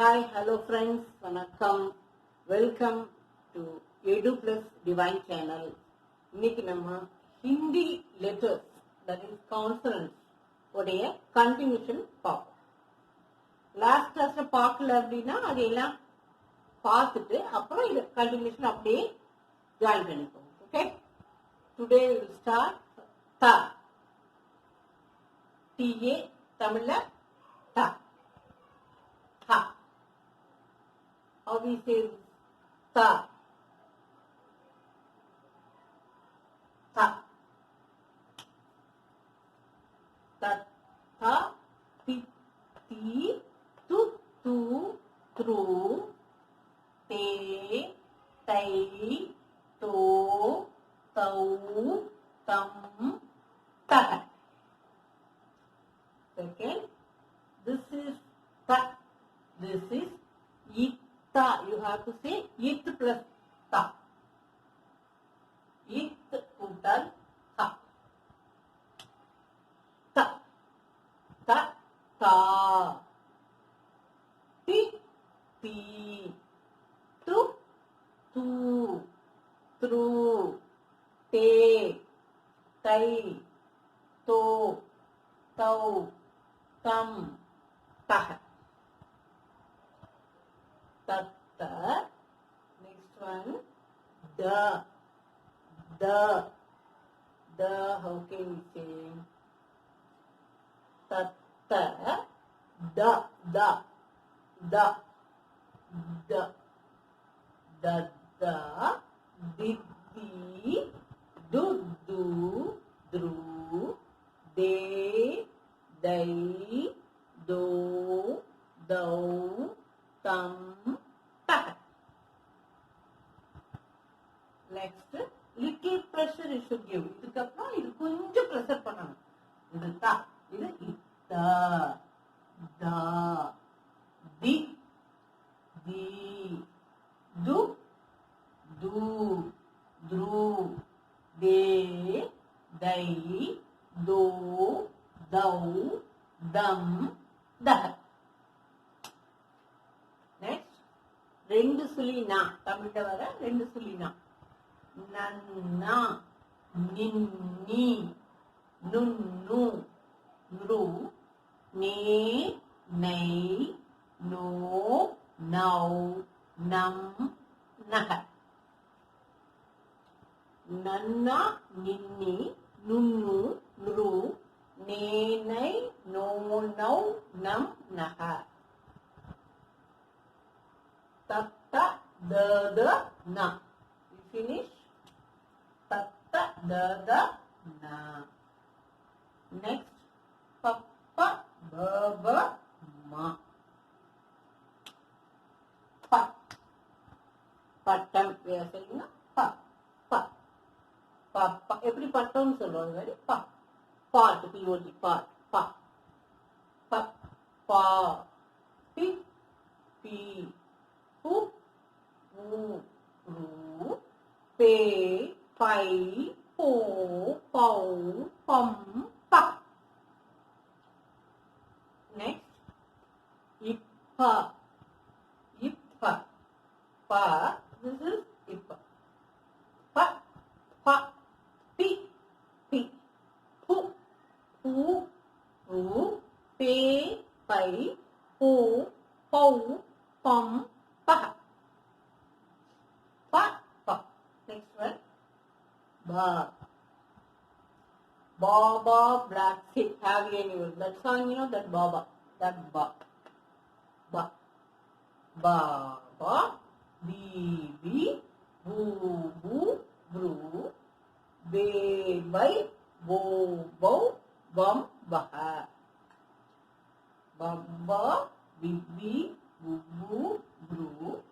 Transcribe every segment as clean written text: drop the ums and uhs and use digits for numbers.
Hi, hello friends, வணக்கம். Welcome to எடு plus divine channel. இன்னைக்கு நம்ம Hindi letters that is consonants உடைய கண்டினியூஷன் பார்ப்போம். லாஸ்ட் கிளாஸ்ல பார்க்கல அப்படின்னா அதையெல்லாம் பார்த்துட்டு அப்புறம் இது கண்டினியூஷன் அப்படியே ஜாயின் பண்ணிக்கோங்க. Okay, today will start the. டிஏ தமிழ்ல த. Ha. How we say ta? Ta. Ta. Ta. Ti. Ti. Tu. Tu. Tru. Te. Tai. To. Tau. Tam. Ta. Second, this is ta. This is itta. You have to say it plus ta. It கூட்டல் ta. Ta. Ta. Ta. Ti. Ti. Tu. Tu. Tru. Te. Tai. To. Tau. Tam. Tah. Tatta. Next one, the. The. The. How can we say? Tatta. Da. Da. Da. Da. Da. Da. Diddi. Du. Du. Dru. De. Dai. Do. Dau. Tam. Tak. Next, little pressure you should give. இதுக்கப்புறம் இது கொஞ்சம் pressure பண்ணணும். இது தா, இது இத்தா, தா, தி, தி, து, து, த்ரு, தே, தை, தோ, தௌ, தம், தஹ. நெக்ஸ்ட், ரெண்டு சுழி நா. தமிழ்ல வர ரெண்டு சுழி நா. நன்னா, நின்னி, நுண்ணு, நுரு, நே, நை, நோ, நௌ, நம், நக. நன்னா, நின்னி, நுண்ணு, நுரு, நே, நை, நோ, நௌ, நம், நக. Tatta, the, na. We finish. Tatta, the, na. Next, papa, baba, ma. Pa. Pattam, we are saying pa. Pa. Pa. Pa. எப்படி பட்டம்னு சொல்லுவாங்க. பா. பாட், P-O-T, பாட். பா. பா. பா. பி. பி. Pu, pu, ru, pe, pai, po, pau, pum, pa. Next, ippa, ippa, pa. This is ippa. Pa, pa, pi, pi, pu, pu, ru, pe, pai, po, pau, pum. Pa. Pa. Pa. Next one. Ba. Baba black sheep. Have you any word? That song, you know, that Baba. That ba. Ba. Baba. Bibi. Boo. Boo. Bru. Bebai. Bo. Bo. Bum. Baha. Baba. Bibi. Boo. Boo. Bru,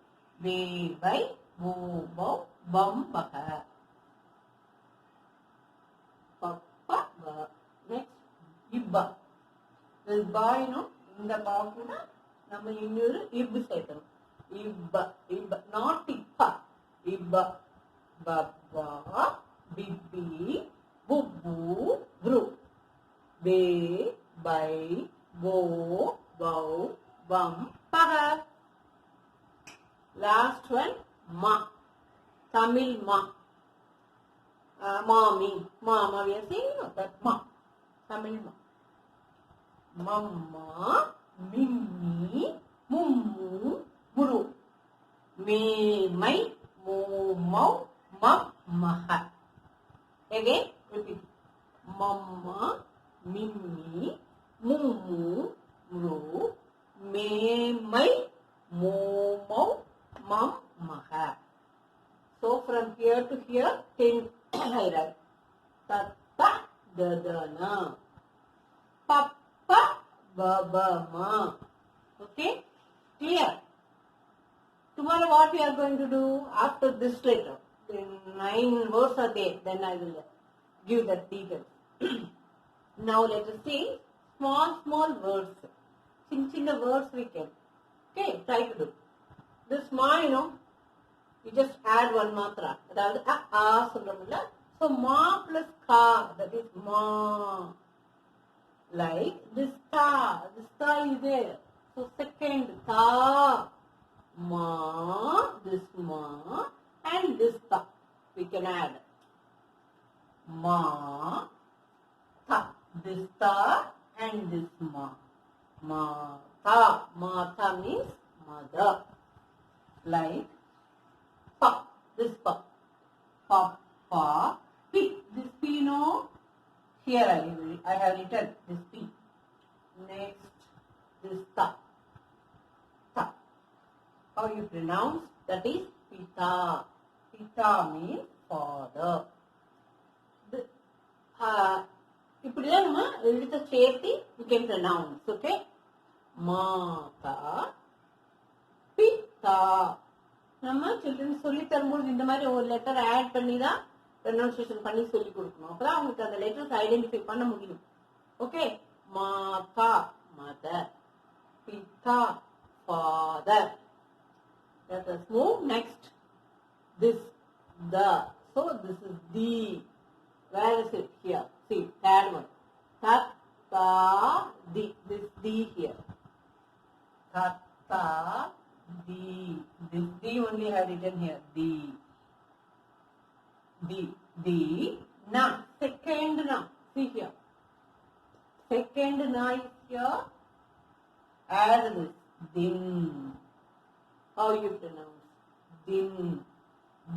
bebai, bobo, bum, baka. Papa, ba. Next, ibba. This boy, you know, இந்த பாக்குனா நம்ம இன்னொரு இப்பு சேர்க்கணும். ibba, ibba, not இப்பா. ibba, baba, bibi, bubu, bru. Be, by, bo, bow, bum, paha. Last one, ma. Tamil ma. Mommy, mama, we are saying that ma. Tamil ma. Mamma, mimmi, mummu, muru. Me, my, mo, mau, mam, maha. Again, repeat. Mamma, mimmi, mummu, muru. Me, my, mo, mau, mam, maha. So from here to here, 10 I write. Tatta, dadana. Papa, babama. Okay? Clear? Tomorrow what we are going to do after this letter? 9 words are there. Then I will give that details. Now let us see small words. Chinna words we can. Okay, try to do. This ma, you just add one matra. That is so ma plus ka, that is ma. Like this ta is there. So second ta, ma, this ma, and this ta. We can add ma, ta, this ta, and this ma. Ma ta means mother. Like pa, this pa, papa, p, this p, here I have written this p. Next, this ta. How you pronounce? That is pita. Pita means father. இப்படிதான் நம்ம எழுத சேர்த்து you can pronounce. Okay? மாதா, பிதா. நம்ம children சொல்லி தரும்போது இந்த மாதிரி ஒரு லெட்டர் ஆட் பண்ணி தான் ப்ரொனன்சியேஷன் பண்ணி சொல்லி கொடுக்கணும். அப்பதான் அவங்களுக்கு அந்த லெட்டர்ஸ் ஐடென்டிஃபை பண்ண முடியும். ஓகே? மாதா, மதர். பிதா, father. Let us move next. This, the. So this is the. Where is it? Here. See, third one. Tat, ta, di. This the here. Tat, ta, di. This the only I have written here. The. The. Na. Second na. See here. Second na is here. Add this. Din. How you pronounce? Din.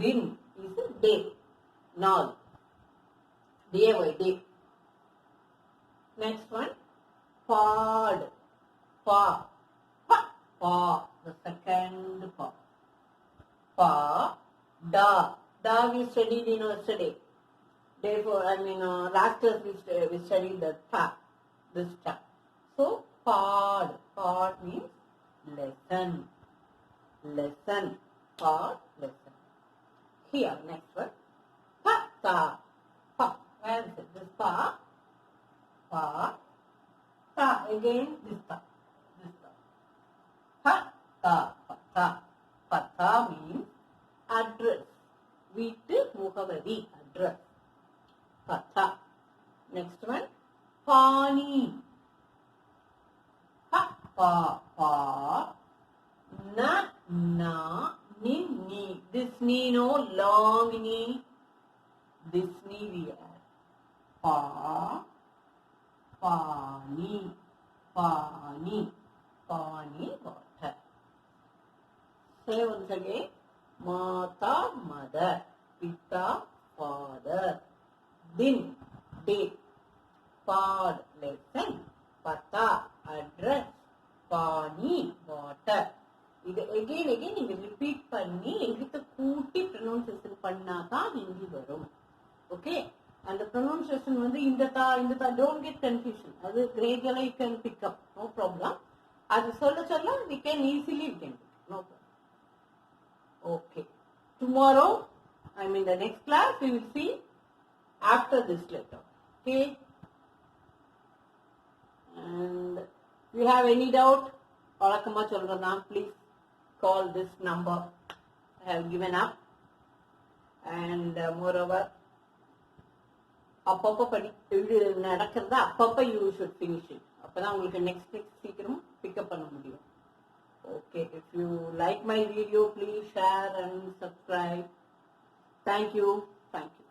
Din is a day. Now. Day. Next one. Pod. Pa. Pa. The second pa. Pa. Da. Da we studied yesterday. Therefore, last class we studied the ta. This ta. So, pod. Pod means lesson. Lesson. Pod, lesson. Here, next one. Pa, ta. Pa. Where is it? This pa. Pa. Ta. Again, this ta. This ta. Pa, ta. Pa, ta. Pa, ta means address. Veetu muhavari. Address. Pa, ta. Next one. Pani. Pa, pa, pa. Na, ni. This ni, long ni. This ni we add. Pa, pani, water. Say once again. Mata, mother. Pita, father. Din, day. Pod, lesson. Pata, address. Pani, water. இது again நீங்க repeat பண்ணி எழுத்து கூட்டி pronunciation பண்ணாதான் ஹிந்தி வரும். Okay? அந்த pronunciation இந்த தா டோன்ட் கெட் கன்ஃபியூஷன். அது கிரேஜுவலா you can pick up. No problem. அது சொல்ல we can easily we can pick. No problem. Okay. Tomorrow, the next class we will see after this letter. Okay? And if you have any doubt, வழக்கமா சொல்றதான், please call this number I have given up. And moreover, அப்பப்ப நடக்கிறதா அப்பப்ப you should finish it. அப்பதான் உங்களுக்கு next சீக்கிரம் pickup பண்ண முடியும். Okay, if you like my video, please share and subscribe. Thank you. Thank you.